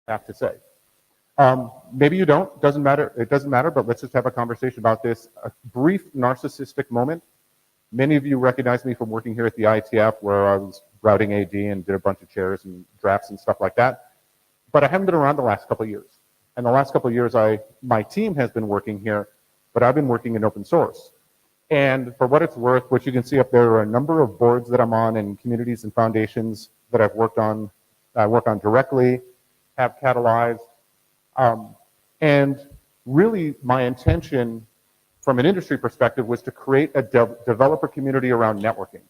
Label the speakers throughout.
Speaker 1: have to say. Maybe you don't, doesn't matter, it doesn't matter, but let's just have a conversation about this. A brief narcissistic moment. Many of you recognize me from working here at the IETF, where I was routing AD and did a bunch of chairs and drafts and stuff like that. But I haven't been around the last couple of years. And the last couple of years, my team has been working here, but I've been working in open source. And for what it's worth, what you can see up there are a number of boards that I'm on and communities and foundations that I've worked on, I work on directly, have catalyzed. And really my intention from an industry perspective was to create a developer community around networking,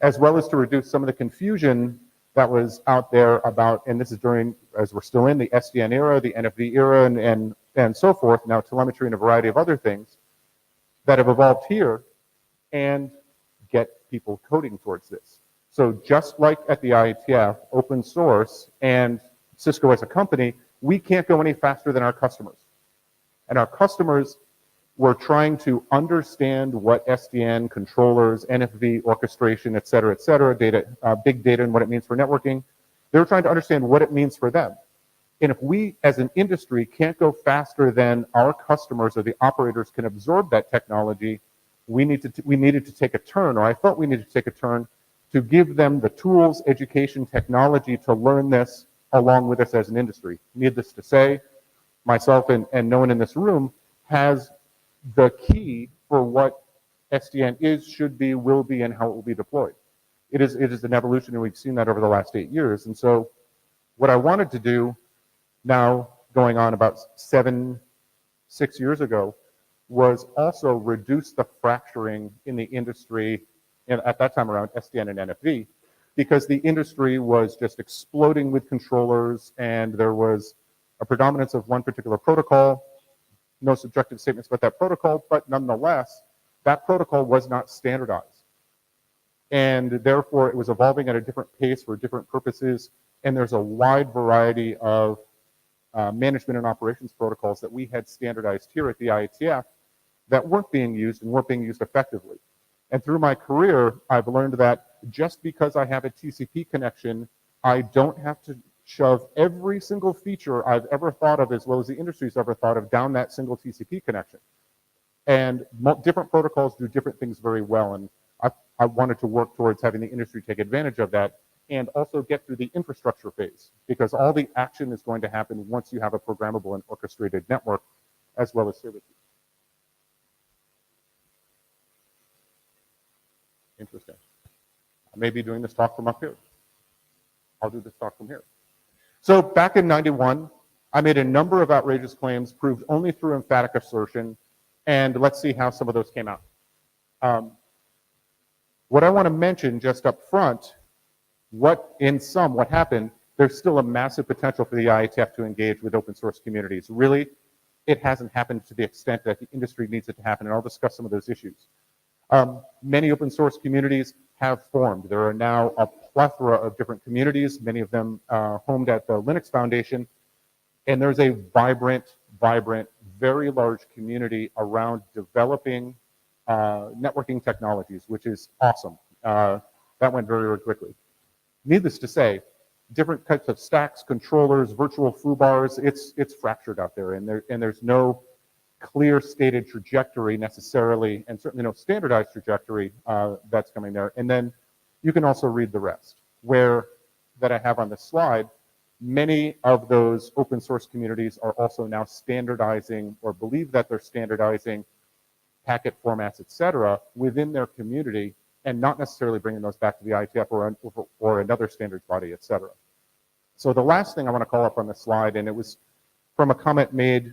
Speaker 1: as well as to reduce some of the confusion that was out there about, and this is during, as we're still in the SDN era, the NFV era, and so forth, now telemetry and a variety of other things that have evolved here, and get people coding towards this. So just like at the IETF, open source and Cisco as a company, we can't go any faster than our customers. And our customers were trying to understand what SDN, controllers, NFV, orchestration, et cetera, data, big data and what it means for networking. They were trying to understand what it means for them. And if we as an industry can't go faster than our customers or the operators can absorb that technology, we needed to take a turn, or I felt we needed to take a turn to give them the tools, education, technology to learn this along with us as an industry. Needless to say, myself and no one in this room has the key for what SDN is, should be, will be, and how it will be deployed. It is an evolution, and we've seen that over the last 8 years. And so what I wanted to do now, going on about 6 years ago, was also reduce the fracturing in the industry, and at that time around SDN and NFV, because the industry was just exploding with controllers, and there was a predominance of one particular protocol. No subjective statements about that protocol, but nonetheless, that protocol was not standardized. And therefore, it was evolving at a different pace for different purposes, and there's a wide variety of management and operations protocols that we had standardized here at the IETF that weren't being used and weren't being used effectively. And through my career, I've learned that just because I have a TCP connection, I don't have to shove every single feature I've ever thought of, as well as the industry's ever thought of, down that single TCP connection. And different protocols do different things very well, and I wanted to work towards having the industry take advantage of that and also get through the infrastructure phase, because all the action is going to happen once you have a programmable and orchestrated network, as well as services. Interesting. I may be doing this talk from up here. I'll do this talk from here. So back in '91, I made a number of outrageous claims proved only through emphatic assertion, and let's see how some of those came out. What I want to mention just up front, what happened, there's still a massive potential for the IETF to engage with open source communities. Really, it hasn't happened to the extent that the industry needs it to happen, and I'll discuss some of those issues. Many open source communities have formed. There are now a plethora of different communities, many of them homed at the Linux Foundation, and there's a vibrant, very large community around developing networking technologies, which is awesome. That went very, very quickly. Needless to say, different types of stacks, controllers, virtual foo-bars, it's fractured out there, and there's no clear stated trajectory necessarily, and certainly no standardized trajectory that's coming there. And then you can also read the rest, that I have on this slide. Many of those open source communities are also now standardizing, or believe that they're standardizing, packet formats, et cetera, within their community, and not necessarily bringing those back to the IETF or another standards body, et cetera. So the last thing I want to call up on this slide, and it was from a comment made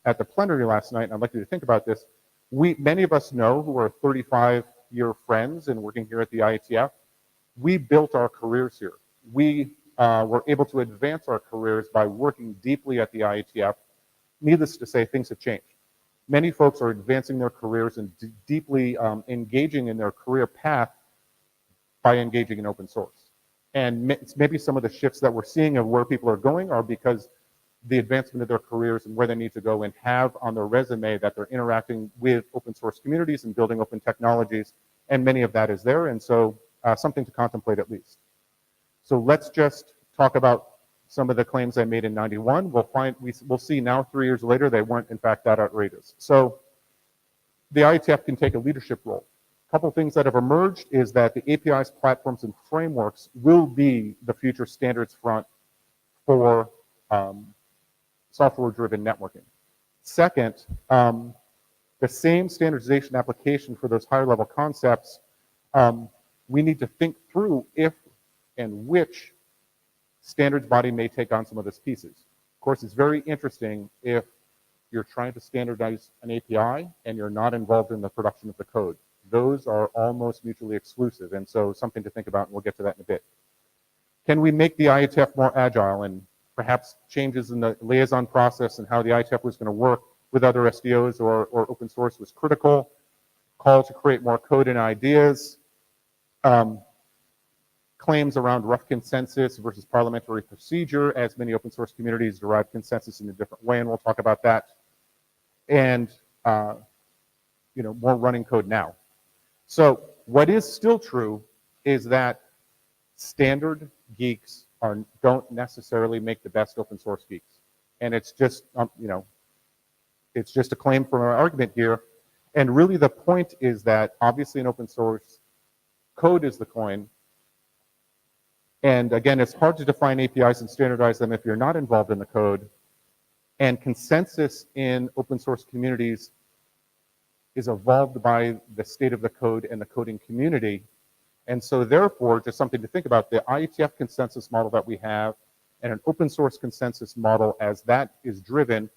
Speaker 1: at the plenary last night, and I'd like you to think about this. Many of us know, who are 35-year friends and working here at the IETF, we built our careers here. We were able to advance our careers by working deeply at the IETF. Needless to say, things have changed. Many folks are advancing their careers and deeply engaging in their career path by engaging in open source. And maybe some of the shifts that we're seeing of where people are going are because the advancement of their careers and where they need to go, and have on their resume that they're interacting with open source communities and building open technologies, and many of that is there, and so something to contemplate at least. So let's just talk about some of the claims I made in 91, we'll see now 3 years later they weren't in fact that outrageous. So the IETF can take a leadership role. A couple things that have emerged is that the APIs, platforms, and frameworks will be the future standards front for software-driven networking. Second, the same standardization application for those higher level concepts, we need to think through if and which standards body may take on some of those pieces. Of course, it's very interesting if you're trying to standardize an API and you're not involved in the production of the code. Those are almost mutually exclusive, and so something to think about, and we'll get to that in a bit. Can we make the IETF more agile, and perhaps changes in the liaison process and how the IETF was going to work with other SDOs or open source was critical. Call to create more code and ideas. Claims around rough consensus versus parliamentary procedure, as many open source communities derive consensus in a different way, and we'll talk about that. And more running code now. So what is still true is that standard geeks don't necessarily make the best open source geeks, and it's just it's just a claim from our argument here. And really the point is that obviously in open source, code is the coin. And again, it's hard to define APIs and standardize them if you're not involved in the code. And consensus in open source communities is evolved by the state of the code and the coding community. And so therefore, just something to think about, the IETF consensus model that we have and an open source consensus model as that is driven,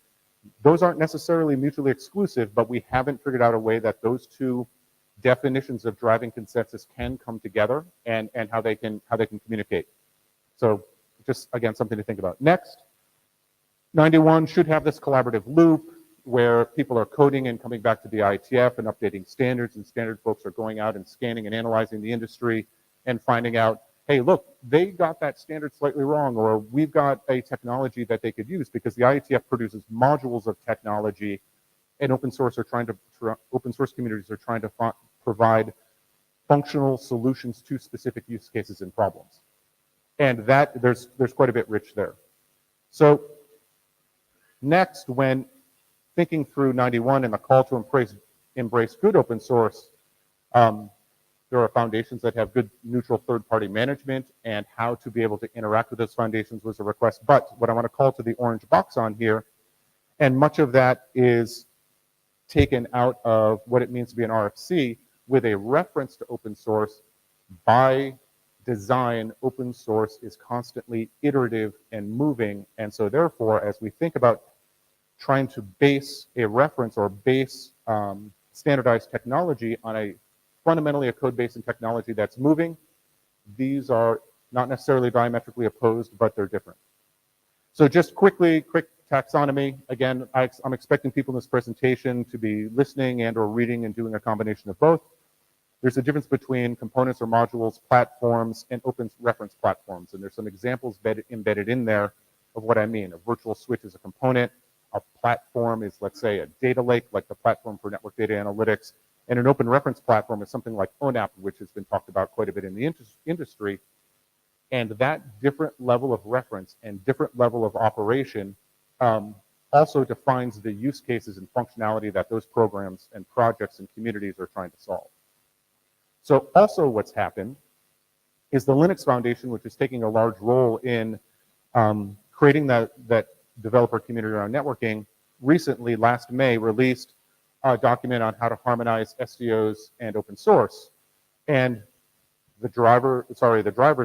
Speaker 1: those aren't necessarily mutually exclusive, but we haven't figured out a way that those two definitions of driving consensus can come together and how they can communicate. So just again, something to think about. Next, 91 should have this collaborative loop where people are coding and coming back to the IETF and updating standards, and standard folks are going out and scanning and analyzing the industry and finding out, hey, look, they got that standard slightly wrong, or we've got a technology that they could use, because the IETF produces modules of technology, and open source communities are trying to provide functional solutions to specific use cases and problems. And that there's quite a bit rich there. So next, when thinking through 91 and the call to embrace good open source, there are foundations that have good neutral third-party management, and how to be able to interact with those foundations was a request. But what I want to call to the orange box on here, and much of that is taken out of what it means to be an RFC, with a reference to open source. By design, open source is constantly iterative and moving, and so therefore, as we think about trying to base a reference or base standardized technology on fundamentally a code base and technology that's moving, these are not necessarily diametrically opposed, but they're different. So just quick taxonomy. Again, I'm expecting people in this presentation to be listening and or reading and doing a combination of both. There's a difference between components or modules, platforms, and open reference platforms. And there's some examples embedded in there of what I mean. A virtual switch is a component. A platform is, let's say, a data lake, like the platform for network data analytics. And an open reference platform is something like ONAP, which has been talked about quite a bit in the industry. And that different level of reference and different level of operation also defines the use cases and functionality that those programs and projects and communities are trying to solve. So also what's happened is the Linux Foundation, which is taking a large role in creating that developer community around networking, recently, last May, released a document on how to harmonize SDOs and open source. And the drivers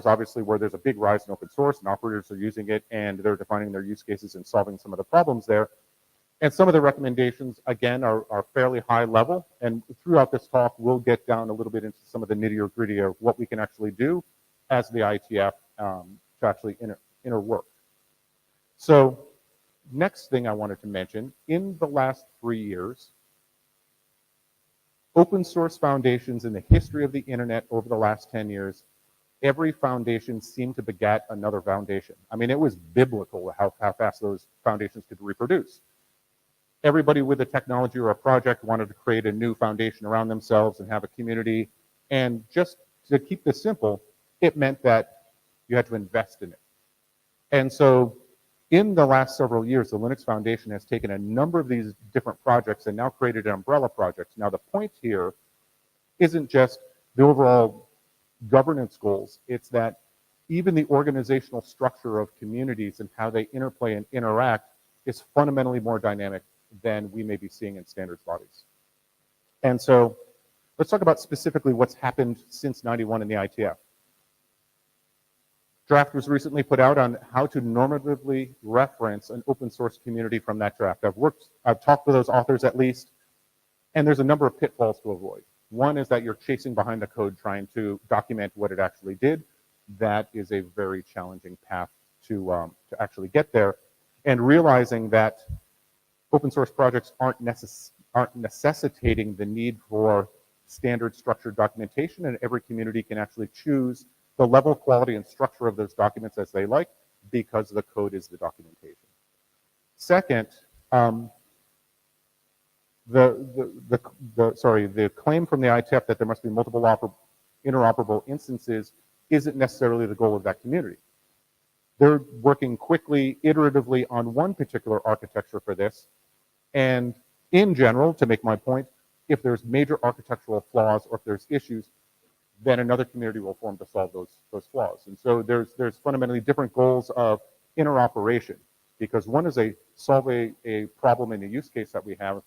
Speaker 1: obviously where there's a big rise in open source and operators are using it and they're defining their use cases and solving some of the problems there. And some of the recommendations, again, are fairly high level. And throughout this talk, we'll get down a little bit into some of the nitty-gritty of what we can actually do as the IETF to actually interwork. So next thing I wanted to mention, in the last 3 years, open source foundations in the history of the internet over the last 10 years, every foundation seemed to begat another foundation. I mean, it was biblical how fast those foundations could reproduce. Everybody with a technology or a project wanted to create a new foundation around themselves and have a community. And just to keep this simple, it meant that you had to invest in it. And so in the last several years, the Linux Foundation has taken a number of these different projects and now created umbrella projects. Now the point here isn't just the overall governance goals, it's that even the organizational structure of communities and how they interplay and interact is fundamentally more dynamic than we may be seeing in standards bodies. And so let's talk about specifically what's happened since 91 in the IETF. Draft was recently put out on how to normatively reference an open source community from that draft. I've talked to those authors at least, and there's a number of pitfalls to avoid. One is that you're chasing behind the code trying to document what it actually did. That is a very challenging path to actually get there. And realizing that open source projects aren't necessitating the need for standard structured documentation, and every community can actually choose the level, quality, and structure of those documents as they like because the code is the documentation. Second, the claim from the IETF that there must be multiple interoperable instances isn't necessarily the goal of that community. They're working quickly, iteratively on one particular architecture for this. And in general, to make my point, if there's major architectural flaws or if there's issues, then another community will form to solve those flaws. And so there's fundamentally different goals of interoperation, because one is solve a problem in a use case that we have,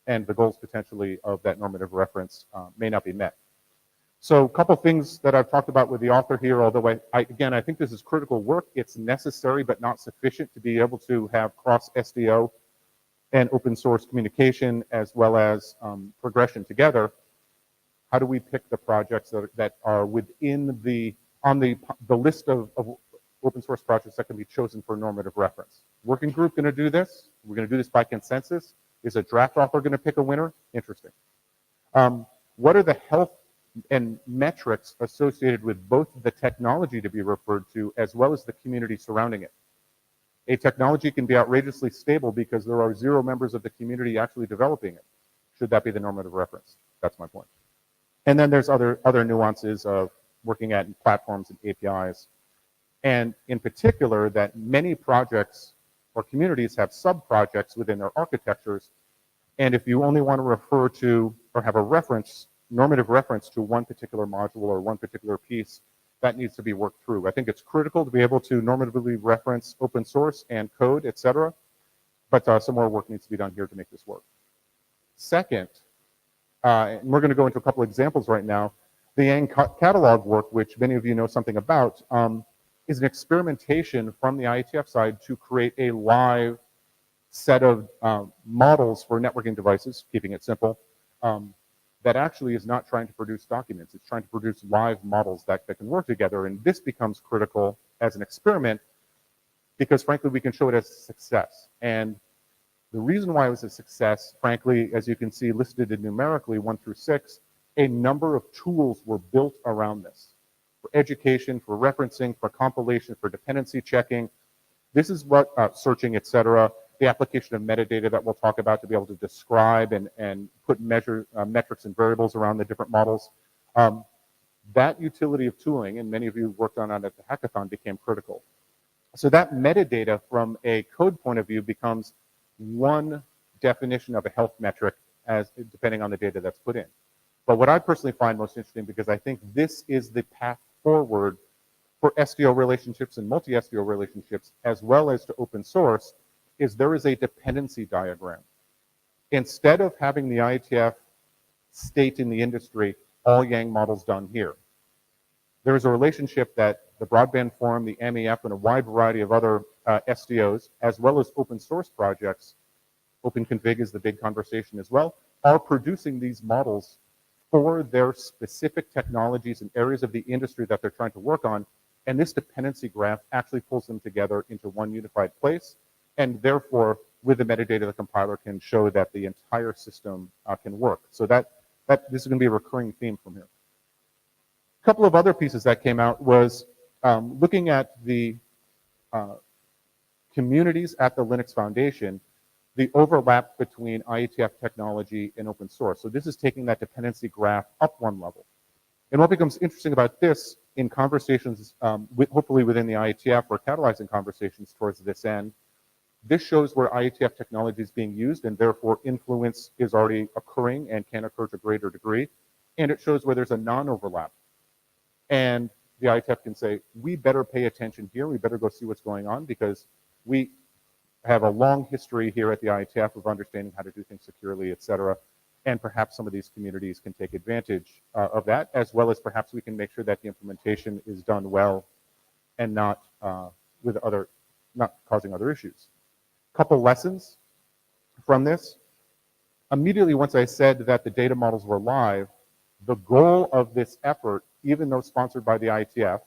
Speaker 1: and the goals potentially of that normative reference may not be met. So a couple things that I've talked about with the author here, although I think this is critical work. It's necessary but not sufficient to be able to have cross-SDO and open source communication as well as progression together. How do we pick the projects that are within on the list of open source projects that can be chosen for normative reference? Working group going to do this? We're going to do this by consensus? Is a draft author going to pick a winner? Interesting. What are the health and metrics associated with both the technology to be referred to as well as the community surrounding it? A technology can be outrageously stable because there are 0 members of the community actually developing it. Should that be the normative reference? That's my point. And then there's other nuances of working at platforms and APIs. And in particular, that many projects or communities have sub-projects within their architectures. And if you only want to refer to or have a reference, normative reference to one particular module or one particular piece, that needs to be worked through. I think it's critical to be able to normatively reference open source and code, et cetera. But some more work needs to be done here to make this work. Second, and we're going to go into a couple examples right now. The Yang catalog work, which many of you know something about, is an experimentation from the IETF side to create a live set of models for networking devices, keeping it simple, that actually is not trying to produce documents. It's trying to produce live models that can work together. And this becomes critical as an experiment because, frankly, we can show it as a success. And the reason why it was a success, frankly, as you can see listed numerically 1 through 6, a number of tools were built around this for education, for referencing, for compilation, for dependency checking. This is what searching, et cetera, the application of metadata that we'll talk about to be able to describe and put metrics and variables around the different models. That utility of tooling, and many of you worked on it at the hackathon, became critical. So that metadata from a code point of view becomes one definition of a health metric as depending on the data that's put in. But what I personally find most interesting, because I think this is the path forward for SDO relationships and multi-SDO relationships, as well as to open source, is there is a dependency diagram. Instead of having the IETF state in the industry, all Yang models done here, there is a relationship that the Broadband Forum, the MEF, and a wide variety of other SDOs, as well as open source projects, OpenConfig is the big conversation as well, are producing these models for their specific technologies and areas of the industry that they're trying to work on. And this dependency graph actually pulls them together into one unified place. And therefore, with the metadata, the compiler can show that the entire system can work. So this is going to be a recurring theme from here. A couple of other pieces that came out was looking at the communities at the Linux Foundation, the overlap between IETF technology and open source. So this is taking that dependency graph up one level. And what becomes interesting about this in conversations, hopefully within the IETF, we're catalyzing conversations towards this end. This shows where IETF technology is being used, and therefore influence is already occurring and can occur to a greater degree. And it shows where there's a non-overlap. And the IETF can say, we better pay attention here, we better go see what's going on, because we have a long history here at the IETF of understanding how to do things securely, et cetera. And perhaps some of these communities can take advantage of that, as well as perhaps we can make sure that the implementation is done well and not causing other issues. Couple lessons from this. Immediately once I said that the data models were live, the goal of this effort, even though sponsored by the IETF,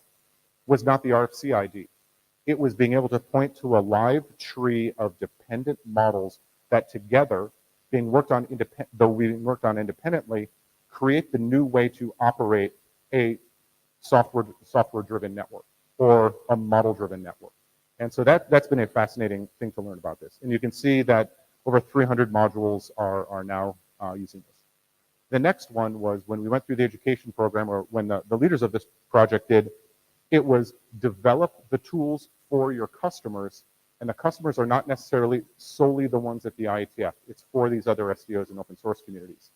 Speaker 1: was not the RFC ID. It was being able to point to a live tree of dependent models that together, being worked on independently, create the new way to operate a software-driven network or a model-driven network. And so that's been a fascinating thing to learn about this. And you can see that over 300 modules are now using this. The next one was when we went through the education program, or when the leaders of this project did, it was develop the tools for your customers, and the customers are not necessarily solely the ones at the IETF. It's for these other SDOs and open source communities.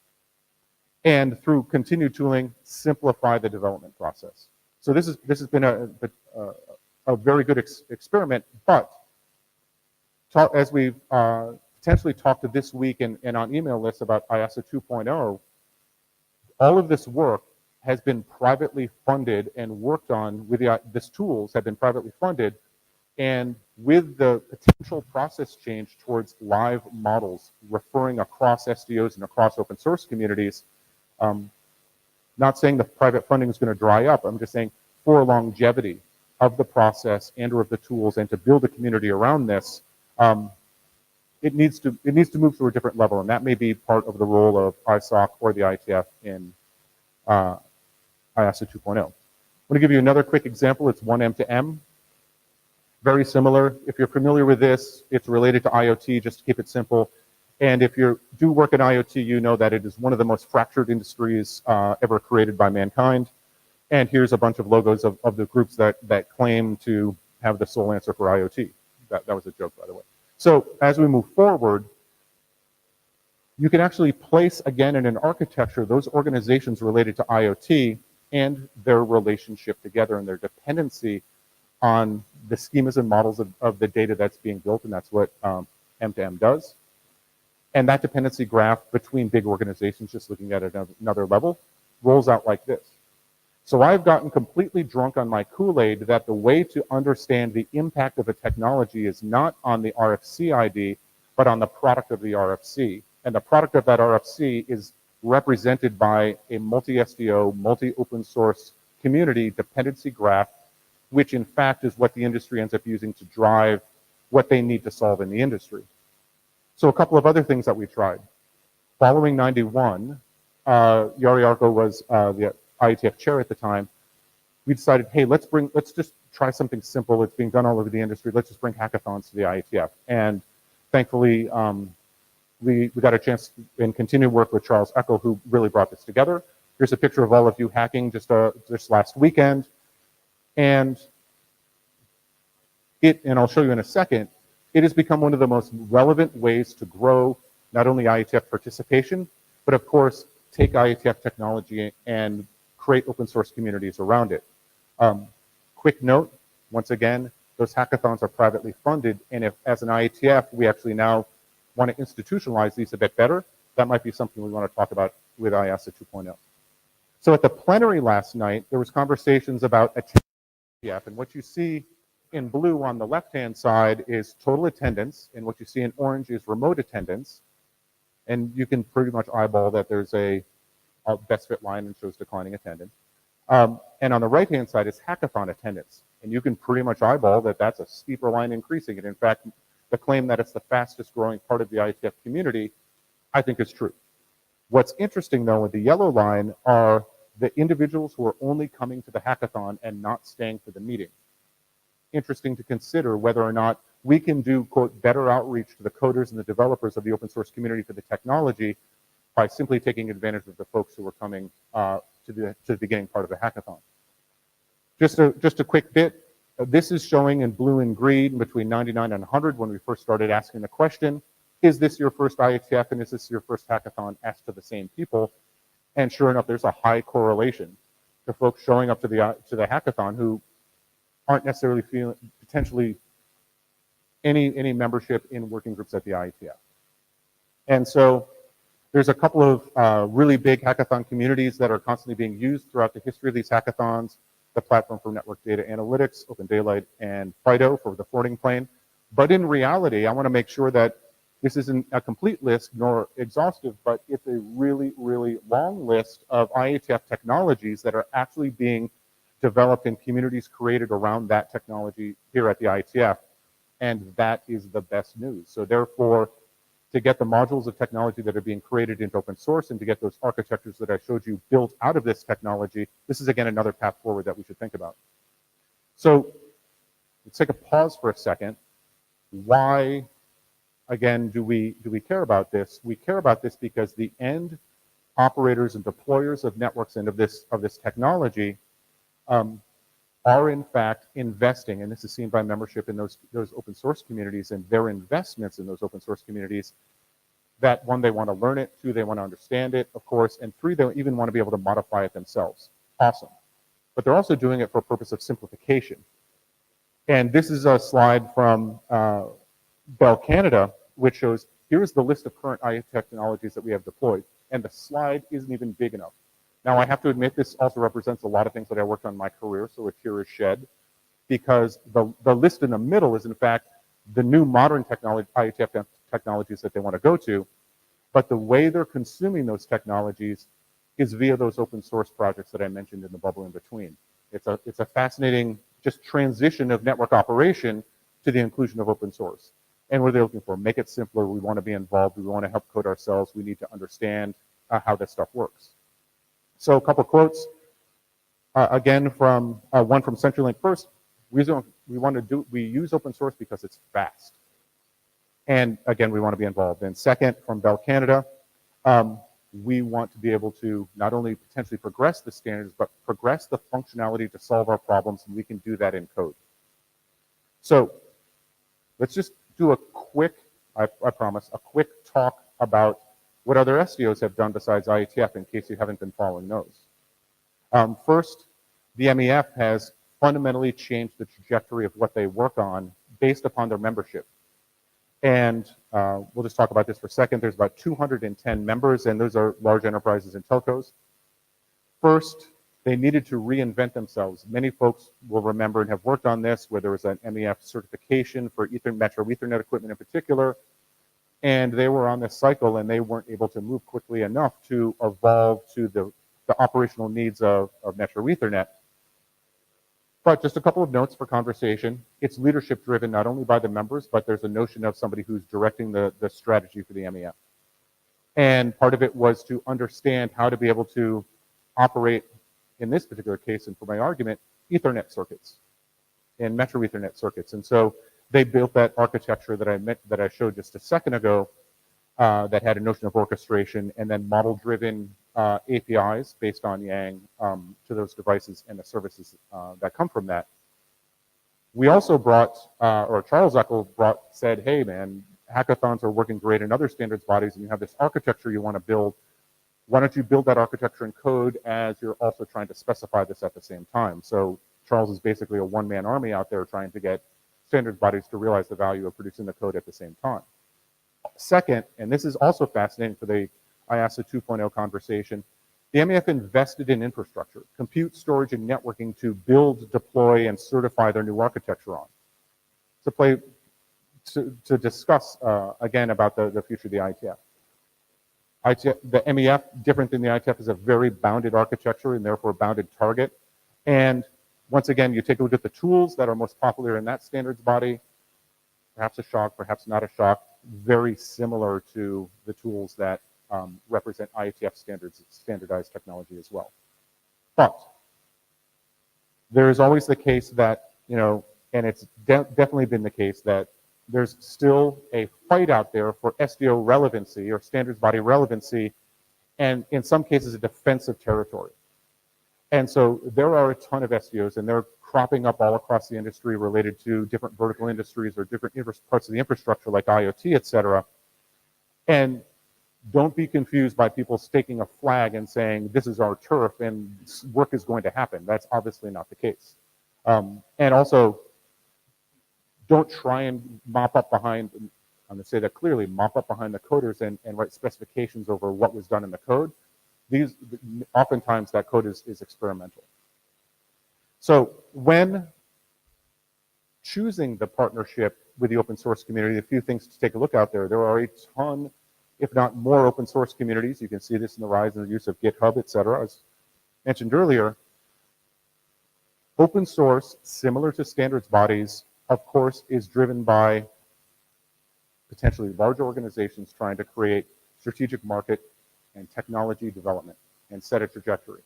Speaker 1: And through continued tooling, simplify the development process. So this has been a very good experiment, but as we've potentially talked this week and on email lists about IASA 2.0, all of this work has been privately funded and worked on with these tools have been privately funded, and with the potential process change towards live models referring across SDOs and across open source communities, not saying the private funding is going to dry up, I'm just saying for longevity of the process and or of the tools and to build a community around this, it needs to move to a different level, and that may be part of the role of ISOC or the IETF in IASA 2.0. I'm going to give you another quick example. It's 1M to M. Very similar. If you're familiar with this, it's related to IoT, just to keep it simple. And if you do work in IoT, you know that it is one of the most fractured industries ever created by mankind. And here's a bunch of logos of the groups that claim to have the sole answer for IoT. That was a joke, by the way. So as we move forward, you can actually place, again, in an architecture, those organizations related to IoT and their relationship together and their dependency on the schemas and models of the data that's being built, and that's what M2M does. And that dependency graph between big organizations, just looking at another level, rolls out like this. So I've gotten completely drunk on my Kool-Aid that the way to understand the impact of a technology is not on the RFC ID, but on the product of the RFC. And the product of that RFC is represented by a multi-SDO, multi-open source community dependency graph, which in fact is what the industry ends up using to drive what they need to solve in the industry. So a couple of other things that we tried. Following 91, Yari Arko was the IETF chair at the time. We decided, hey, let's just try something simple. It's being done all over the industry. Let's just bring hackathons to the IETF. And thankfully, we got a chance and continue work with Charles Eckel, who really brought this together. Here's a picture of all of you hacking just last weekend. And I'll show you in a second, it has become one of the most relevant ways to grow not only IETF participation, but of course, take IETF technology and create open source communities around it. Quick note, once again, those hackathons are privately funded, and if as an IETF, we actually now want to institutionalize these a bit better, that might be something we want to talk about with IASA 2.0. So at the plenary last night, there was conversations about attendance, and what you see in blue on the left-hand side is total attendance, and what you see in orange is remote attendance. And you can pretty much eyeball that there's a best fit line and shows declining attendance. And on the right-hand side is hackathon attendance. And you can pretty much eyeball that that's a steeper line increasing. And in fact, the claim that it's the fastest growing part of the IETF community, I think is true. What's interesting though with the yellow line are the individuals who are only coming to the hackathon and not staying for the meeting. Interesting to consider whether or not we can do, quote, better outreach to the coders and the developers of the open source community for the technology by simply taking advantage of the folks who are coming to the beginning part of the hackathon. Just a quick bit. This is showing in blue and green between 99 and 100 when we first started asking the question, is this your first IETF and is this your first hackathon, asked to the same people? And sure enough, there's a high correlation to folks showing up to the hackathon who aren't necessarily feeling potentially any membership in working groups at the IETF. And so there's a couple of really big hackathon communities that are constantly being used throughout the history of these hackathons: the Platform for Network Data Analytics, Open Daylight, and FIDO for the forwarding plane. But in reality, I want to make sure that this isn't a complete list nor exhaustive, but it's a really, really long list of IETF technologies that are actually being developed in communities created around that technology here at the IETF. And that is the best news. So therefore, to get the modules of technology that are being created into open source and to get those architectures that I showed you built out of this technology, this is again another path forward that we should think about. So let's take a pause for a second. Why, again, do we care about this? We care about this because the end operators and deployers of networks and of this technology are in fact investing, and this is seen by membership in those open source communities and their investments in those open source communities, that one, they want to learn it, two, they want to understand it, of course, and three, they even want to be able to modify it themselves. Awesome. But they're also doing it for a purpose of simplification. And this is a slide from Bell Canada, which shows here's the list of current IETF technologies that we have deployed, and the slide isn't even big enough. Now, I have to admit, this also represents a lot of things that I worked on in my career, so a tear is shed, because the list in the middle is, in fact, the new modern IETF technologies that they want to go to, but the way they're consuming those technologies is via those open source projects that I mentioned in the bubble in between. It's a fascinating just transition of network operation to the inclusion of open source. And what are they looking for? Make it simpler. We want to be involved. We want to help code ourselves. We need to understand how this stuff works. So a couple quotes, again, from one from CenturyLink first. We use open source because it's fast. And again, we want to be involved. And second, from Bell Canada, we want to be able to not only potentially progress the standards, but progress the functionality to solve our problems, and we can do that in code. So let's just do a quick, I promise, a quick talk about what other SDOs have done besides IETF, in case you haven't been following those. First, the MEF has fundamentally changed the trajectory of what they work on based upon their membership. And we'll just talk about this for a second. There's about 210 members, and those are large enterprises and telcos. First, they needed to reinvent themselves. Many folks will remember and have worked on this, where there was an MEF certification for Metro Ethernet equipment in particular, and they were on this cycle, and they weren't able to move quickly enough to evolve to the operational needs of Metro Ethernet. But just a couple of notes for conversation. It's leadership driven not only by the members, but there's a notion of somebody who's directing the strategy for the MEF. And part of it was to understand how to be able to operate, in this particular case, and for my argument, Ethernet circuits and Metro Ethernet circuits. And so they built that architecture that I showed just a second ago that had a notion of orchestration and then model-driven APIs based on Yang to those devices and the services that come from that. We also brought, or Charles Eckel said, hey man, hackathons are working great in other standards bodies, and you have this architecture you want to build. Why don't you build that architecture in code as you're also trying to specify this at the same time? So Charles is basically a one-man army out there trying to get standards bodies to realize the value of producing the code at the same time. Second, and this is also fascinating for the IASA 2.0 conversation, the MEF invested in infrastructure, compute, storage, and networking to build, deploy, and certify their new architecture on. To discuss, again, about the future of the IETF. The MEF, different than the IETF, is a very bounded architecture and therefore a bounded target. And once again, you take a look at the tools that are most popular in that standards body, perhaps a shock, perhaps not a shock, very similar to the tools that represent IETF standardized technology as well. But there is always the case that, and it's definitely been the case that there's still a fight out there for SDO relevancy or standards body relevancy, and in some cases a defensive territory. And so there are a ton of SDOs, and they're cropping up all across the industry related to different vertical industries or different parts of the infrastructure like IoT, et cetera. And don't be confused by people staking a flag and saying, this is our turf and work is going to happen. That's obviously not the case. And also, don't try and mop up behind, I'm going to say that clearly, mop up behind the coders and write specifications over what was done in the code. Oftentimes that code is experimental. So when choosing the partnership with the open source community, a few things to take a look out there. There are a ton, if not more, open source communities. You can see this in the rise and the use of GitHub, et cetera. As mentioned earlier, open source, similar to standards bodies, of course, is driven by potentially large organizations trying to create strategic market and technology development and set a trajectory.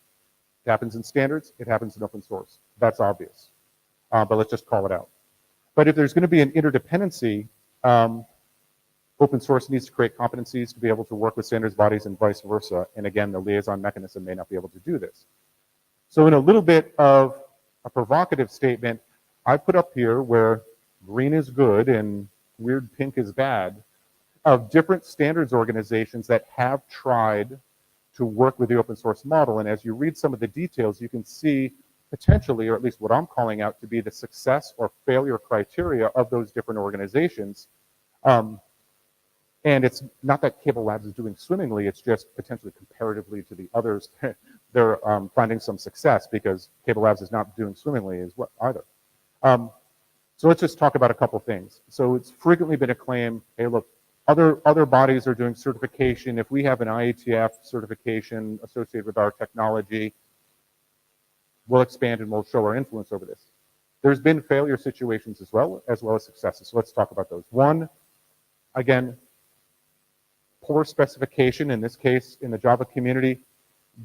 Speaker 1: It happens in standards, it happens in open source. That's obvious, but let's just call it out. But if there's going to be an interdependency, open source needs to create competencies to be able to work with standards bodies and vice versa. And again, the liaison mechanism may not be able to do this. So in a little bit of a provocative statement, I put up here where green is good and weird pink is bad, of different standards organizations that have tried to work with the open source model. And as you read some of the details, you can see potentially, or at least what I'm calling out to be the success or failure criteria of those different organizations. And it's not that Cable Labs is doing swimmingly, it's just potentially comparatively to the others, they're finding some success because Cable Labs is not doing swimmingly either. So let's just talk about a couple things. So it's frequently been a claim, hey, look, other bodies are doing certification. If we have an IETF certification associated with our technology, we'll expand and we'll show our influence over this. There's been failure situations as well as successes. So let's talk about those. One, again, poor specification. In this case, in the Java community,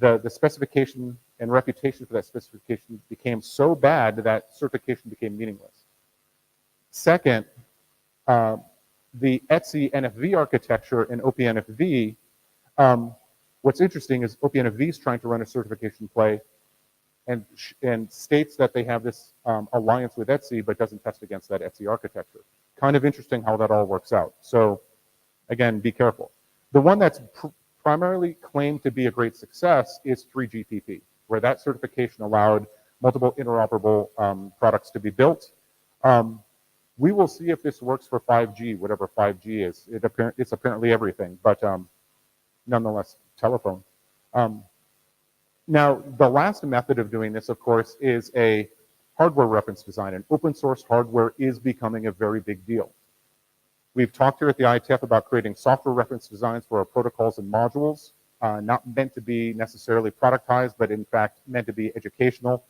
Speaker 1: the specification and reputation for that specification became so bad that certification became meaningless. Second, the ETSI NFV architecture and OPNFV, what's interesting is OPNFV is trying to run a certification play and states that they have this alliance with ETSI, but doesn't test against that ETSI architecture. Kind of interesting how that all works out. So again, be careful. The one that's primarily claimed to be a great success is 3GPP, where that certification allowed multiple interoperable products to be built. We will see if this works for 5G, whatever 5G is. It's apparently everything, but nonetheless, telephone. Now, the last method of doing this, of course, is a hardware reference design, and open source hardware is becoming a very big deal. We've talked here at the IETF about creating software reference designs for our protocols and modules, not meant to be necessarily productized, but in fact meant to be educational.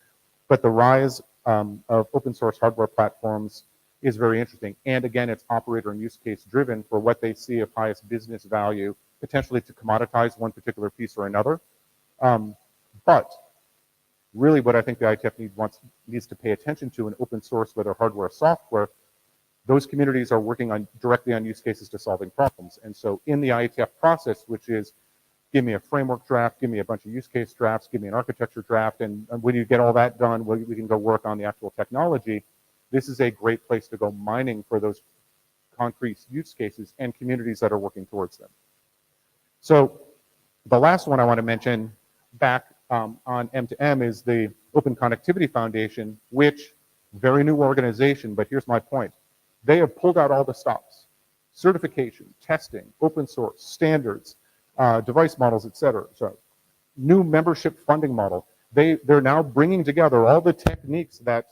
Speaker 1: But the rise of open source hardware platforms is very interesting. And again, it's operator and use case driven for what they see of highest business value, potentially to commoditize one particular piece or another. But really what I think the IETF needs to pay attention to in open source, whether hardware or software, those communities are working directly on use cases to solving problems. And so in the IETF process, which is give me a framework draft, give me a bunch of use case drafts, give me an architecture draft, and when you get all that done, we can go work on the actual technology. This is a great place to go mining for those concrete use cases and communities that are working towards them. So the last one I want to mention back on M2M is the Open Connectivity Foundation, which, very new organization, but here's my point. They have pulled out all the stops: certification, testing, open source, standards, device models, et cetera. So new membership funding model. They're now bringing together all the techniques that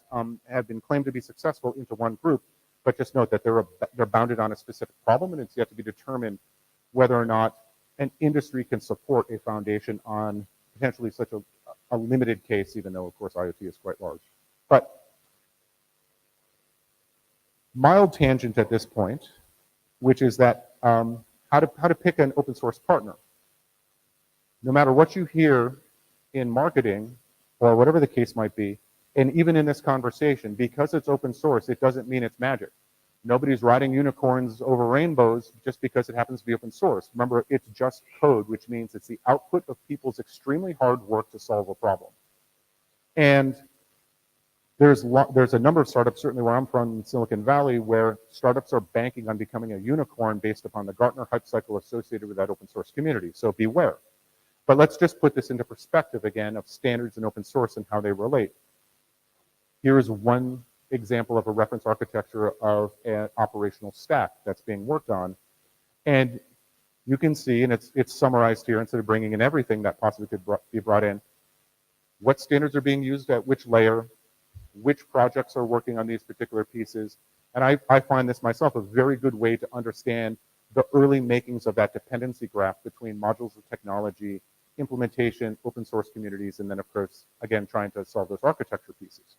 Speaker 1: have been claimed to be successful into one group, but just note that they're bounded on a specific problem, and it's yet to be determined whether or not an industry can support a foundation on potentially such a limited case, even though, of course, IoT is quite large. But mild tangent at this point, which is that how to pick an open source partner. No matter what you hear in marketing or whatever the case might be, and even in this conversation, because it's open source, it doesn't mean it's magic. Nobody's riding unicorns over rainbows just because it happens to be open source. Remember, it's just code, which means it's the output of people's extremely hard work to solve a problem. And there's a number of startups, certainly where I'm from in Silicon Valley, where startups are banking on becoming a unicorn based upon the Gartner hype cycle associated with that open source community. So beware. But let's just put this into perspective again of standards and open source and how they relate. Here is one example of a reference architecture of an operational stack that's being worked on. And you can see, and it's summarized here instead of bringing in everything that possibly could be brought in, what standards are being used at which layer, which projects are working on these particular pieces. And I find this myself a very good way to understand the early makings of that dependency graph between modules of technology, implementation, open source communities, and then of course, again, trying to solve those architecture pieces.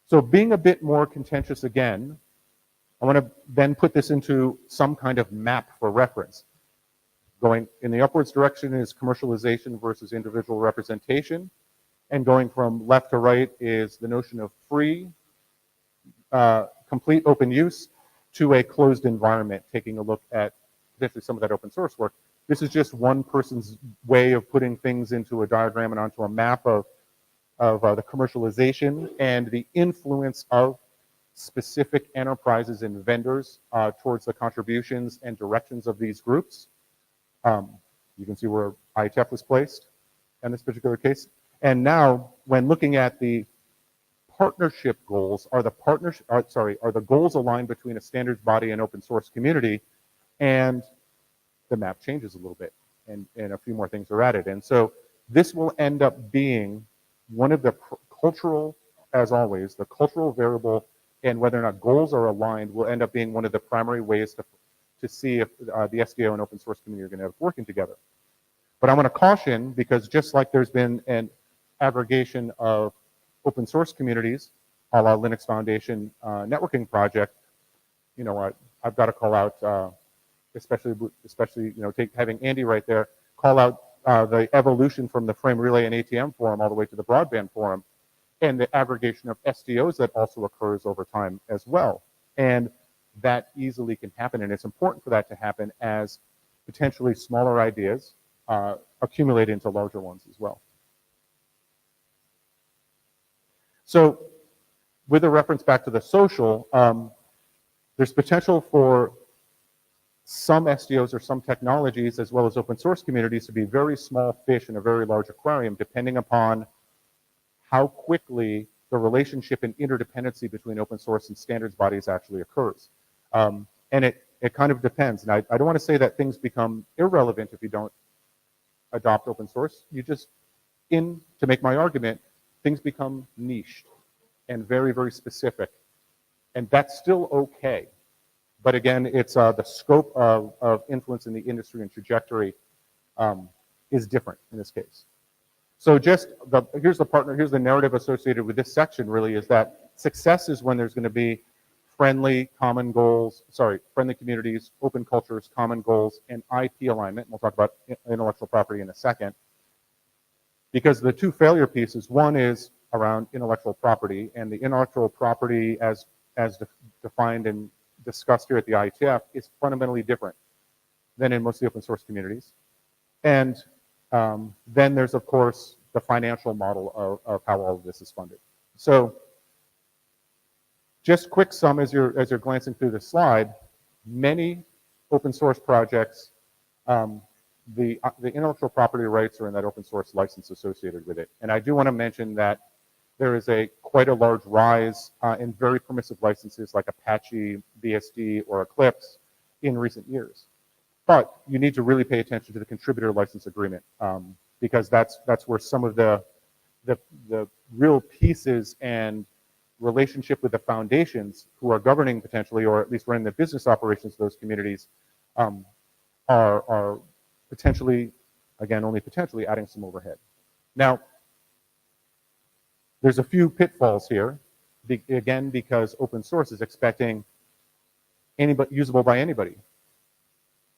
Speaker 1: So being a bit more contentious again, I want to then put this into some kind of map for reference. Going in the upwards direction is commercialization versus individual representation. And going from left to right is the notion of free, complete open use to a closed environment, taking a look at potentially some of that open source work. This is just one person's way of putting things into a diagram and onto a map of the commercialization and the influence of specific enterprises and vendors towards the contributions and directions of these groups. You can see where IETF was placed in this particular case. And now, when looking at the partnership goals, are the goals aligned between a standards body and open source community? And the map changes a little bit, and a few more things are added. And so this will end up being one of the cultural, as always, the cultural variable, and whether or not goals are aligned will end up being one of the primary ways to see if the SDO and open source community are going to end up working together. But I want to caution, because just like there's been an aggregation of open source communities, a la Linux Foundation networking project, you know, I've got to call out, especially having Andy right there, call out the evolution from the Frame Relay and ATM forum all the way to the broadband forum, and the aggregation of SDOs that also occurs over time as well. And that easily can happen, and it's important for that to happen as potentially smaller ideas accumulate into larger ones as well. So with a reference back to the social, there's potential for some SDOs or some technologies, as well as open source communities, to be very small fish in a very large aquarium, depending upon how quickly the relationship and interdependency between open source and standards bodies actually occurs. And it kind of depends. And I don't want to say that things become irrelevant if you don't adopt open source. You just, to make my argument, things become niched and very, very specific. And that's still okay. But again, it's the scope of influence in the industry and trajectory is different in this case. So here's the narrative associated with this section really, is that success is when there's going to be friendly communities, open cultures, common goals, and IP alignment. We'll talk about intellectual property in a second. Because the two failure pieces, one is around intellectual property, and the intellectual property as defined and discussed here at the IETF is fundamentally different than in most of the open source communities. And then there's, of course, the financial model of how all of this is funded. So just quick sum as you're glancing through the slide, many open source projects, the intellectual property rights are in that open source license associated with it. And I do want to mention that there is quite a large rise in very permissive licenses like Apache, BSD, or Eclipse in recent years. But you need to really pay attention to the contributor license agreement because that's where some of the real pieces and relationship with the foundations who are governing potentially, or at least running the business operations of those communities, are potentially, again, only potentially adding some overhead. Now, there's a few pitfalls here, again, because open source is expecting anybody usable by anybody,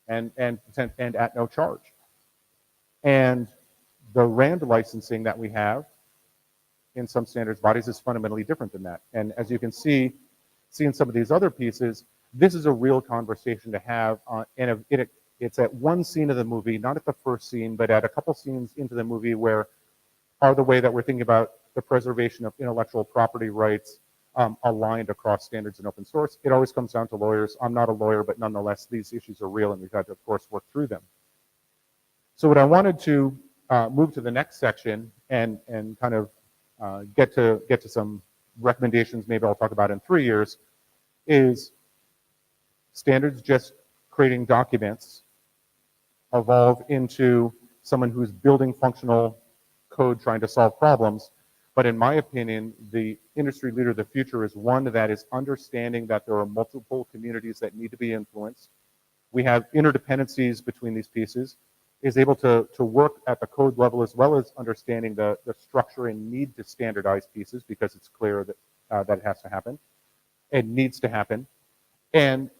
Speaker 1: and at no charge. And the RAND licensing that we have in some standards bodies is fundamentally different than that. And as you can see in some of these other pieces, this is a real conversation to have, and it's at one scene of the movie, not at the first scene, but at a couple scenes into the movie where are the way that we're thinking about the preservation of intellectual property rights aligned across standards in open source. It always comes down to lawyers. I'm not a lawyer, but nonetheless, these issues are real, and we've had to, of course, work through them. So what I wanted to move to the next section and kind of get to some recommendations, maybe I'll talk about in 3 years, is standards just creating documents evolve into someone who's building functional code trying to solve problems. But in my opinion, the industry leader of the future is one that is understanding that there are multiple communities that need to be influenced. We have interdependencies between these pieces, is able to work at the code level as well as understanding the structure and need to standardize pieces because it's clear that it has to happen. It needs to happen. And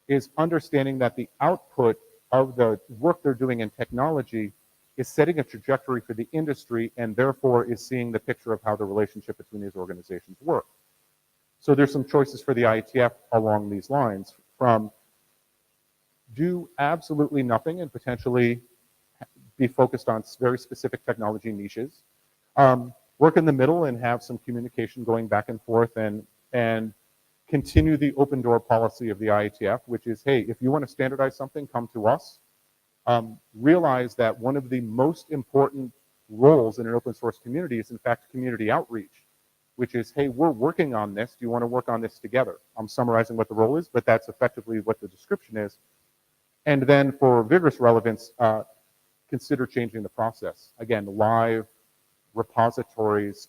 Speaker 1: is understanding that the output of the work they're doing in technology is setting a trajectory for the industry and therefore is seeing the picture of how the relationship between these organizations work. So there's some choices for the IETF along these lines, from do absolutely nothing and potentially be focused on very specific technology niches, work in the middle and have some communication going back and forth and continue the open door policy of the IETF, which is, hey, if you want to standardize something, come to us. Realize that one of the most important roles in an open source community is in fact community outreach, which is, hey, we're working on this. Do you want to work on this together? I'm summarizing what the role is, but that's effectively what the description is. And then for vigorous relevance, consider changing the process. Again, live repositories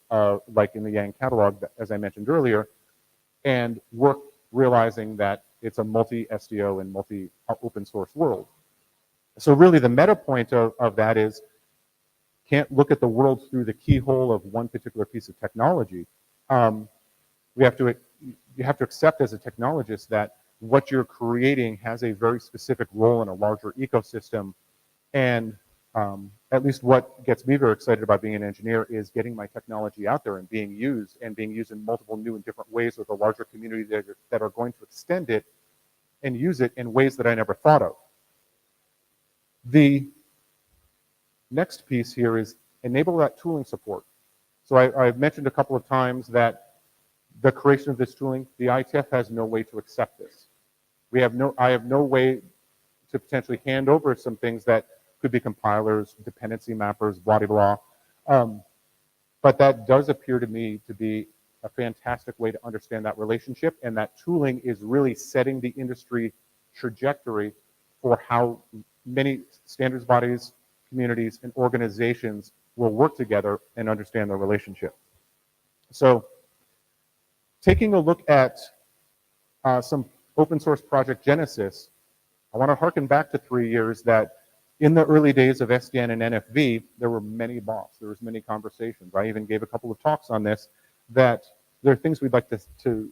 Speaker 1: like in the Yang catalog, as I mentioned earlier, and work realizing that it's a multi-SDO and multi-open source world. So really the meta point of that is, can't look at the world through the keyhole of one particular piece of technology. You have to accept as a technologist that what you're creating has a very specific role in a larger ecosystem. And at least what gets me very excited about being an engineer is getting my technology out there and being used in multiple new and different ways with a larger community that are going to extend it and use it in ways that I never thought of. The next piece here is enable that tooling support. So I've mentioned a couple of times that the creation of this tooling, the IETF has no way to accept this. I have no way to potentially hand over some things that could be compilers, dependency mappers, blah, blah, blah. But that does appear to me to be a fantastic way to understand that relationship, and that tooling is really setting the industry trajectory for how many standards bodies, communities, and organizations will work together and understand their relationship. So taking a look at some open source project genesis, I want to harken back to 3 years that in the early days of SDN and NFV, there were many BOFs, there was many conversations. I even gave a couple of talks on this, that there are things we'd like to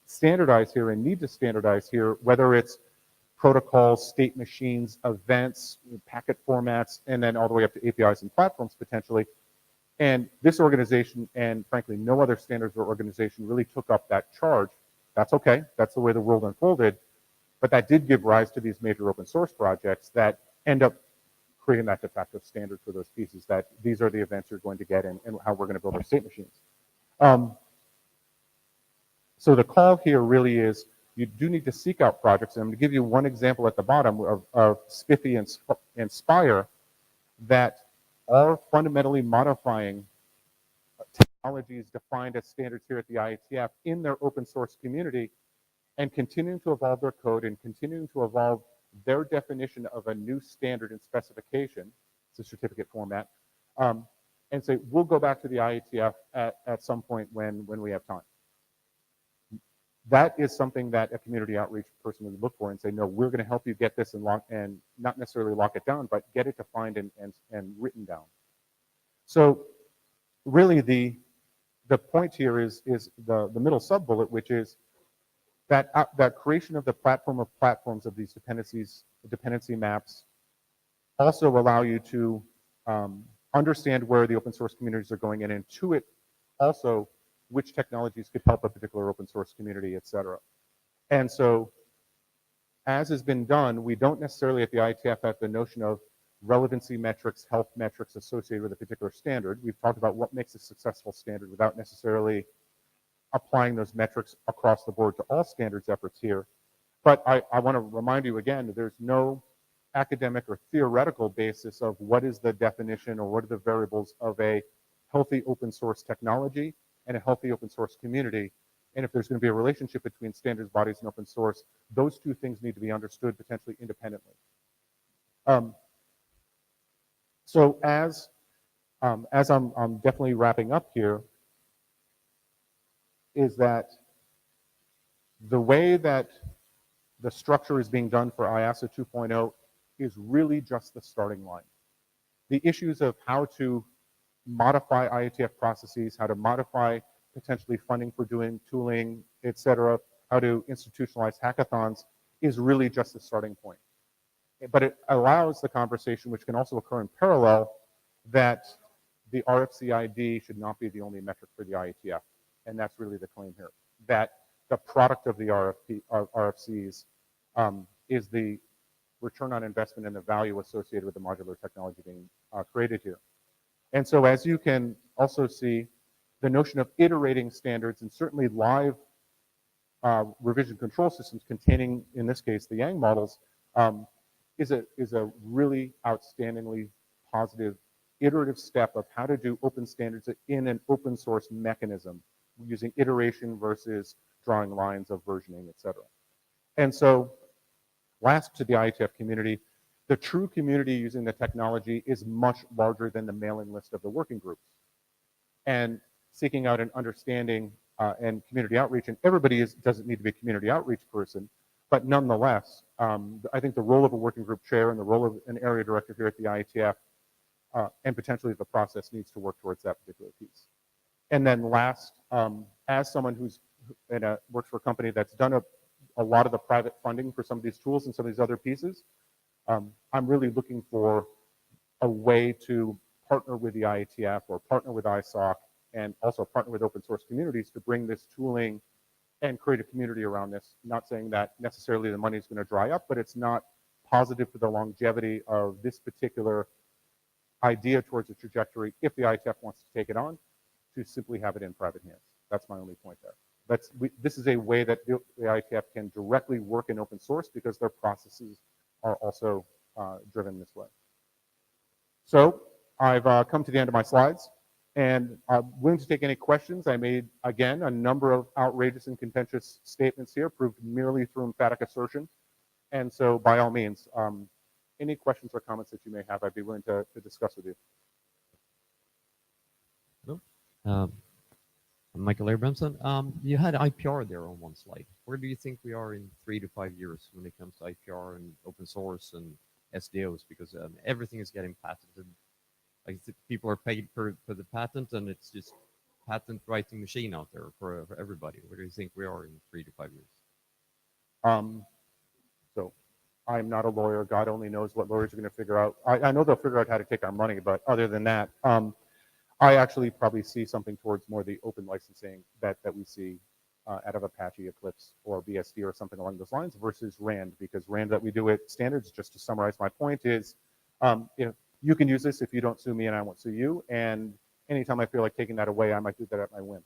Speaker 1: standardize here and need to standardize here, whether it's protocols, state machines, events, packet formats, and then all the way up to APIs and platforms potentially. And this organization, and frankly, no other standards or organization really took up that charge. That's okay, that's the way the world unfolded, but that did give rise to these major open source projects that end up creating that de facto standard for those pieces, that these are the events you're going to get and how we're going to build our state machines. So the call here really is, you do need to seek out projects. And I'm going to give you one example at the bottom of Spiffy and Spire that are fundamentally modifying technologies defined as standards here at the IETF in their open source community and continuing to evolve their code and continuing to evolve their definition of a new standard and specification, it's a certificate format, and say, we'll go back to the IETF at some point when we have time. That is something that a community outreach person would look for and say, no, we're going to help you get this and not necessarily lock it down, but get it defined and written down. So really the point here is the middle sub-bullet, which is that creation of the platform of platforms of these dependency maps also allow you to understand where the open source communities are going and intuit also which technologies could help a particular open source community, et cetera. And so, as has been done, we don't necessarily at the IETF have the notion of relevancy metrics, health metrics associated with a particular standard. We've talked about what makes a successful standard without necessarily applying those metrics across the board to all standards efforts here. But I want to remind you again, there's no academic or theoretical basis of what is the definition or what are the variables of a healthy open source technology and a healthy open source community. And if there's going to be a relationship between standards bodies and open source, those two things need to be understood potentially independently. So as I'm definitely wrapping up here, is that the way that the structure is being done for IASA 2.0 is really just the starting line. The issues of how to modify IETF processes, how to modify potentially funding for doing tooling, et cetera, how to institutionalize hackathons is really just the starting point. But it allows the conversation, which can also occur in parallel, that the RFC ID should not be the only metric for the IETF. And that's really the claim here, that the product of the RFCs is the return on investment and the value associated with the modular technology being created here. And so as you can also see, the notion of iterating standards and certainly live revision control systems containing, in this case, the Yang models, is a really outstandingly positive iterative step of how to do open standards in an open source mechanism using iteration versus drawing lines of versioning, et cetera. And so last to the IETF community, the true community using the technology is much larger than the mailing list of the working groups. And seeking out an understanding and community outreach, and everybody doesn't need to be a community outreach person, but nonetheless, I think the role of a working group chair and the role of an area director here at the IETF and potentially the process needs to work towards that particular piece. And then last, as someone who's works for a company that's done a lot of the private funding for some of these tools and some of these other pieces, I'm really looking for a way to partner with the IETF or partner with ISOC and also partner with open source communities to bring this tooling and create a community around this. Not saying that necessarily the money is going to dry up, but it's not positive for the longevity of this particular idea towards a trajectory if the IETF wants to take it on, to simply have it in private hands. That's my only point there. This is a way that the IETF can directly work in open source because their processes are also driven this way. So I've come to the end of my slides, and I'm willing to take any questions. I made, again, a number of outrageous and contentious statements here, proved merely through emphatic assertion. And so by all means, any questions or comments that you may have, I'd be willing to discuss with you.
Speaker 2: Hello. Michael Abrahamson. You had IPR there on one slide. Where do you think we are in 3 to 5 years when it comes to IPR and open source and SDOs? Because everything is getting patented. Like people are paid for the patent, and it's just patent writing machine out there for everybody. Where do you think we are in 3 to 5 years?
Speaker 1: So I'm not a lawyer. God only knows what lawyers are going to figure out. I know they'll figure out how to take our money, but other than that, I actually probably see something towards more the open licensing that we see out of Apache, Eclipse, or BSD or something along those lines versus RAND, because RAND that we do at standards, just to summarize my point, is you can use this if you don't sue me and I won't sue you, and anytime I feel like taking that away, I might do that at my whim.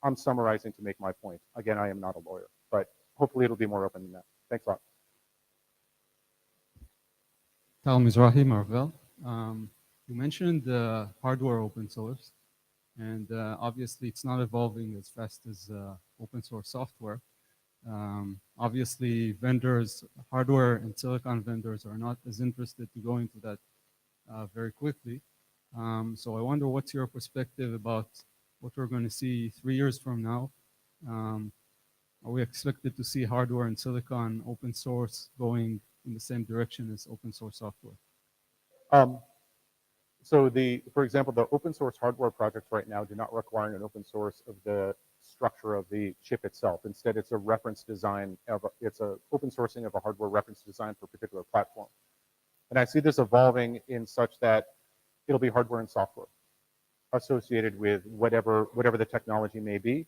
Speaker 1: I'm summarizing to make my point. Again, I am not a lawyer, but hopefully it'll be more open than that. Thanks a lot.
Speaker 3: Tal Mizrahi, Marvell. You mentioned hardware open source, and obviously it's not evolving as fast as open source software. Obviously, vendors, hardware and silicon vendors are not as interested to go into that very quickly. So I wonder what's your perspective about what we're going to see 3 years from now. Are we expected to see hardware and silicon open source going in the same direction as open source software?
Speaker 1: So for example, the open source hardware projects right now do not require an open source of the structure of the chip itself. Instead, it's a reference design, it's an open sourcing of a hardware reference design for a particular platform. And I see this evolving in such that it'll be hardware and software associated with whatever the technology may be,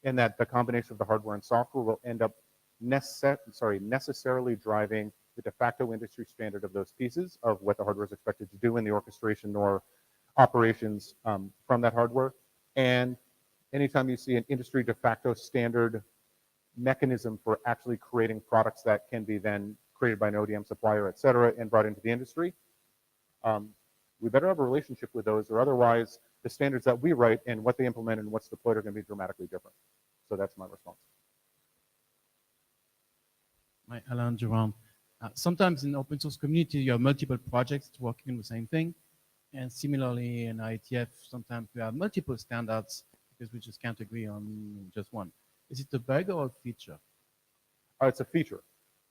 Speaker 1: and that the combination of the hardware and software will end up necessarily driving the de facto industry standard of those pieces of what the hardware is expected to do in the orchestration or operations from that hardware. And anytime you see an industry de facto standard mechanism for actually creating products that can be then created by an ODM supplier, et cetera, and brought into the industry, we better have a relationship with those, or otherwise the standards that we write and what they implement and what's deployed are going to be dramatically different. So that's my response.
Speaker 4: Hi, Alain Jerome. Sometimes in the open source community, you have multiple projects working on the same thing. And similarly in IETF, sometimes we have multiple standards because we just can't agree on just one. Is it a bug or a feature?
Speaker 1: It's a feature.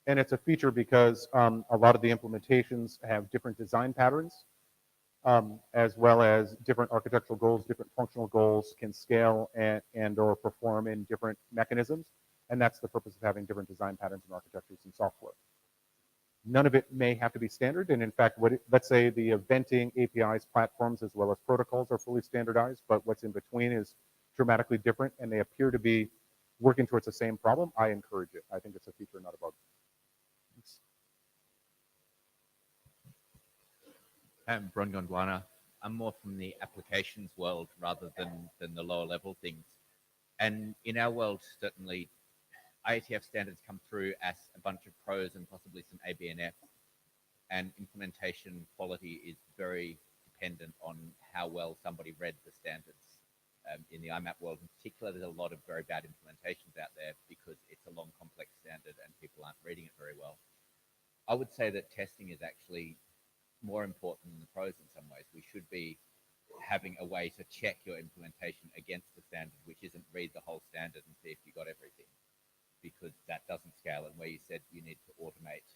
Speaker 1: And it's a feature because a lot of the implementations have different design patterns, as well as different architectural goals, different functional goals, can scale and or perform in different mechanisms. And that's the purpose of having different design patterns and architectures in software. None of it may have to be standard. And in fact, let's say the eventing APIs, platforms, as well as protocols are fully standardized, but what's in between is dramatically different and they appear to be working towards the same problem. I encourage it. I think it's a feature, not a bug. Thanks.
Speaker 5: I'm Bron Gondwana. I'm more from the applications world rather than the lower level things. And in our world, certainly, IETF standards come through as a bunch of pros and possibly some ABNF. And implementation quality is very dependent on how well somebody read the standards. In the IMAP world in particular, there's a lot of very bad implementations out there because it's a long, complex standard and people aren't reading it very well. I would say that testing is actually more important than the pros in some ways. We should be having a way to check your implementation against the standard, which isn't read the whole standard and see if you got everything, because that doesn't scale. And where you said you need to automate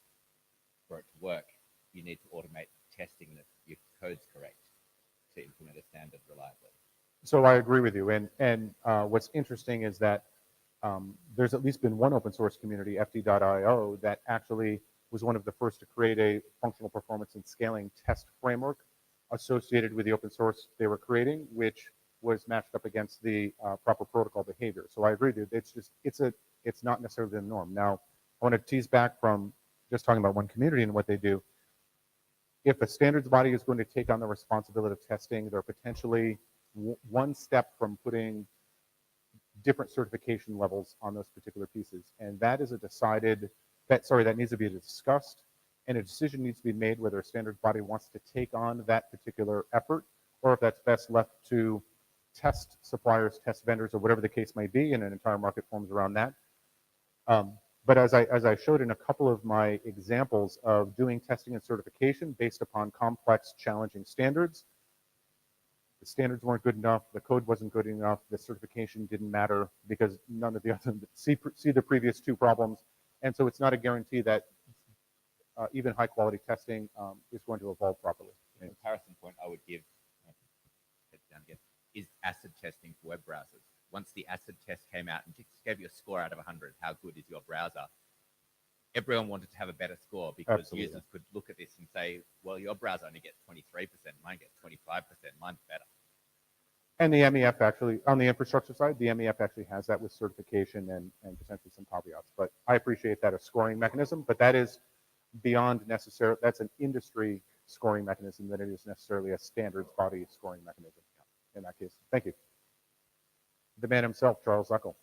Speaker 5: for it to work, you need to automate testing that your code's correct to implement a standard reliably.
Speaker 1: So I agree with you. And what's interesting is that there's at least been one open source community, FD.io, that actually was one of the first to create a functional performance and scaling test framework associated with the open source they were creating, which was matched up against the proper protocol behavior. So I agree, dude. It's not necessarily the norm. Now, I want to tease back from just talking about one community and what they do. If a standards body is going to take on the responsibility of testing, they're potentially one step from putting different certification levels on those particular pieces. And that is that needs to be discussed, and a decision needs to be made whether a standards body wants to take on that particular effort, or if that's best left to test suppliers, test vendors, or whatever the case may be, and an entire market forms around that. But as I showed in a couple of my examples of doing testing and certification based upon complex, challenging standards, the standards weren't good enough, the code wasn't good enough, the certification didn't matter because none of the other see the previous two problems. And so it's not a guarantee that even high quality testing is going to evolve properly.
Speaker 5: The comparison point I would give is acid testing for web browsers. Once the acid test came out and just gave you a score out of 100, how good is your browser? Everyone wanted to have a better score because
Speaker 1: Absolutely.
Speaker 5: Users could look at this and say, well, your browser only gets 23%, mine gets 25%, mine's better.
Speaker 1: And the MEF actually, on the infrastructure side, the MEF actually has that with certification and potentially some caveats. But I appreciate that, a scoring mechanism, but that is beyond necessary. That's an industry scoring mechanism than it is necessarily a standards body scoring mechanism in that case. Thank you. The man himself, Charles Zuckel.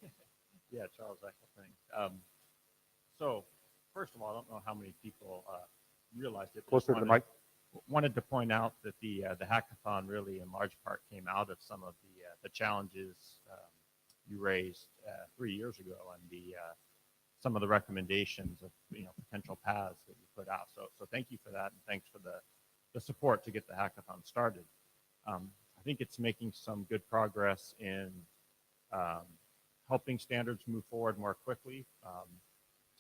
Speaker 6: Yeah, Charles Zuckel, thanks. So, first of all, I don't know how many people realized it.
Speaker 1: Closer to the mic.
Speaker 6: Wanted to point out that the hackathon really, in large part, came out of some of the challenges you raised 3 years ago, and some of the recommendations of potential paths that you put out. So thank you for that, and thanks for the support to get the hackathon started. I think it's making some good progress in helping standards move forward more quickly,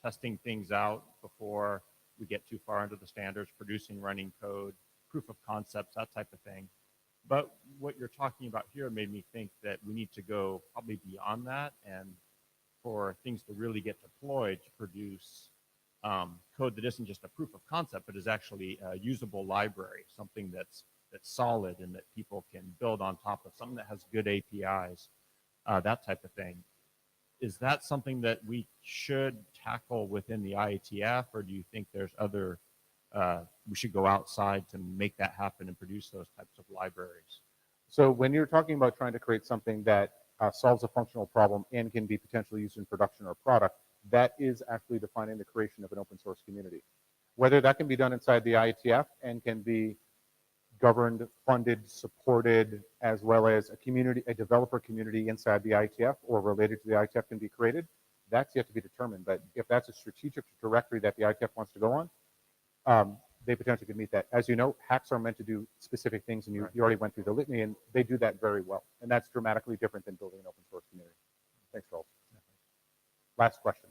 Speaker 6: testing things out before we get too far into the standards, producing running code, proof of concepts, that type of thing. But what you're talking about here made me think that we need to go probably beyond that, and for things to really get deployed to produce code that isn't just a proof of concept, but is actually a usable library, something that's solid and that people can build on top of, something that has good APIs, that type of thing. Is that something that we should tackle within the IETF, or do you think there's other, we should go outside to make that happen and produce those types of libraries?
Speaker 1: So when you're talking about trying to create something that solves a functional problem and can be potentially used in production or product, that is actually defining the creation of an open source community. Whether that can be done inside the IETF and can be governed, funded, supported, as well as a community, a developer community inside the IETF or related to the IETF can be created, that's yet to be determined. But if that's a strategic directory that the IETF wants to go on, they potentially could meet that. As you know, hacks are meant to do specific things, and you already went through the litany, and they do that very well. And that's dramatically different than building an open source community. Thanks, Rolf. Last question.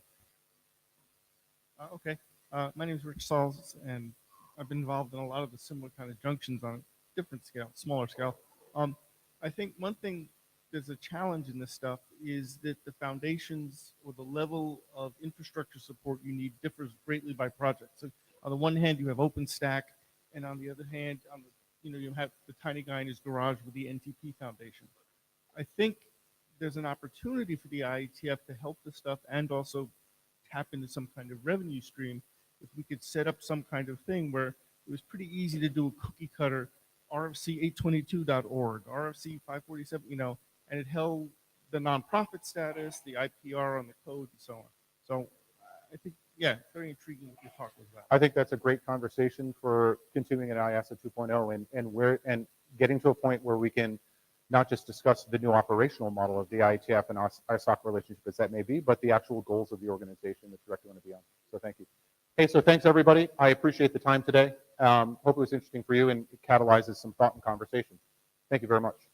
Speaker 7: Okay. My name is Rich Sauls, and I've been involved in a lot of the similar kind of junctions on a different scale, smaller scale. I think one thing there's a challenge in this stuff is that the foundations or the level of infrastructure support you need differs greatly by project. So on the one hand, you have OpenStack, and on the other hand, you have the tiny guy in his garage with the NTP Foundation. I think there's an opportunity for the IETF to help this stuff and also tap into some kind of revenue stream if we could set up some kind of thing where it was pretty easy to do a cookie cutter RFC822.org, RFC 547, and it held the nonprofit status, the IPR on the code, and so on. So I think, yeah, very intriguing what your talk was about.
Speaker 1: I think that's a great conversation for continuing an IASA 2.0 and getting to a point where we can not just discuss the new operational model of the IETF and ISOC relationship as that may be, but the actual goals of the organization that you're going to be on. So thank you. Hey, so thanks everybody. I appreciate the time today. Hope it was interesting for you and it catalyzes some thought and conversation. Thank you very much.